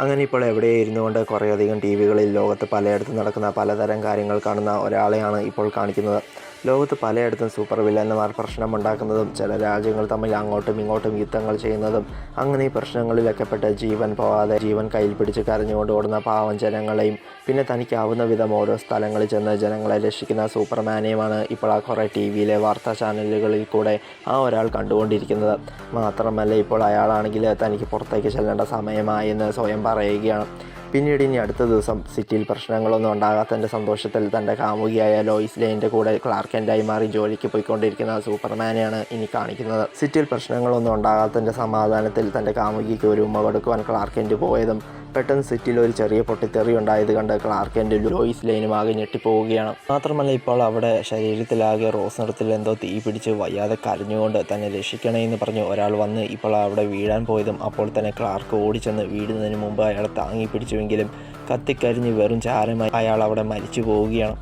അങ്ങനെ ഇപ്പോൾ എവിടെയോ ഇരുന്നു കൊണ്ട് കുറേയധികം ടിവികളിൽ ലോകത്ത് പലയിടത്തും നടക്കുന്ന പലതരം കാര്യങ്ങൾ കാണുന്ന ഒരാളെയാണ് ഇപ്പോൾ കാണിക്കുന്നത്. ലോകത്ത് പലയിടത്തും സൂപ്പർ വില്ലന്മാർ പ്രശ്നമുണ്ടാക്കുന്നതും ചില രാജ്യങ്ങൾ തമ്മിൽ അങ്ങോട്ടും ഇങ്ങോട്ടും യുദ്ധങ്ങൾ ചെയ്യുന്നതും അങ്ങനെ ഈ പ്രശ്നങ്ങളിലൊക്കെ പെട്ട് ജീവൻ പോവാതെ ജീവൻ കയ്യിൽ പിടിച്ച് കരഞ്ഞുകൊണ്ട് ഓടുന്ന പാവം ജനങ്ങളെയും പിന്നെ തനിക്കാവുന്ന വിധം ഓരോ സ്ഥലങ്ങളിൽ ചെന്ന് ജനങ്ങളെ രക്ഷിക്കുന്ന സൂപ്പർമാനെയുമാണ് ഇപ്പോൾ ആ കുറേ ടി വിയിലെ വാർത്താ ചാനലുകളിൽ കൂടെ ആ ഒരാൾ കണ്ടുകൊണ്ടിരിക്കുന്നത്. മാത്രമല്ല ഇപ്പോൾ അയാളാണെങ്കിൽ തനിക്ക് പുറത്തേക്ക് ചെല്ലേണ്ട സമയമായി എന്ന് സ്വയം പറയുകയാണ്. പിന്നീട് ഇനി അടുത്ത ദിവസം സിറ്റിയിൽ പ്രശ്നങ്ങളൊന്നും ഉണ്ടാകാത്തതിൻ്റെ സന്തോഷത്തിൽ തൻ്റെ കാമുകിയായ ലോയിസ് ലെയിൻ്റെ കൂടെ ക്ലാർക്ക് കെൻ്റായി മാറി ജോലിക്ക് പോയിക്കൊണ്ടിരിക്കുന്ന സൂപ്പർമാനെയാണ് ഇനി കാണിക്കുന്നത്. സിറ്റിയിൽ പ്രശ്നങ്ങളൊന്നും ഉണ്ടാകാത്തതിൻ്റെ സമാധാനത്തിൽ തൻ്റെ കാമുകിക്ക് ഒരു ഉമ്മ കൊടുക്കുവാൻ ക്ലാർക്ക് കെൻ്റ് പോയതും പെട്ടെന്ന് സിറ്റിയിൽ ഒരു ചെറിയ പൊട്ടിത്തെറി ഉണ്ടായത് കണ്ട് ക്ലാർക്ക് കെൻ്റും ലോയിസ് ലെയിനും ആകെ ഞെട്ടിപ്പോവുകയാണ്. മാത്രമല്ല ഇപ്പോൾ അവിടെ ശരീരത്തിലാകെ റോസ് നിറത്തിൽ എന്തോ തീ പിടിച്ച് വയ്യാതെ കരഞ്ഞുകൊണ്ട് തന്നെ രക്ഷിക്കണേ എന്ന് പറഞ്ഞ് ഒരാൾ വന്ന് ഇപ്പോൾ അവിടെ വീഴാൻ പോയതും അപ്പോൾ തന്നെ ക്ലാർക്ക് ഓടിച്ചെന്ന് വീഴുന്നതിന് മുമ്പ് അയാളെ താങ്ങി പിടിച്ചുവെങ്കിലും കത്തിക്കരിഞ്ഞ് വെറും ചാരമായി അയാൾ അവിടെ മരിച്ചു പോവുകയാണ്.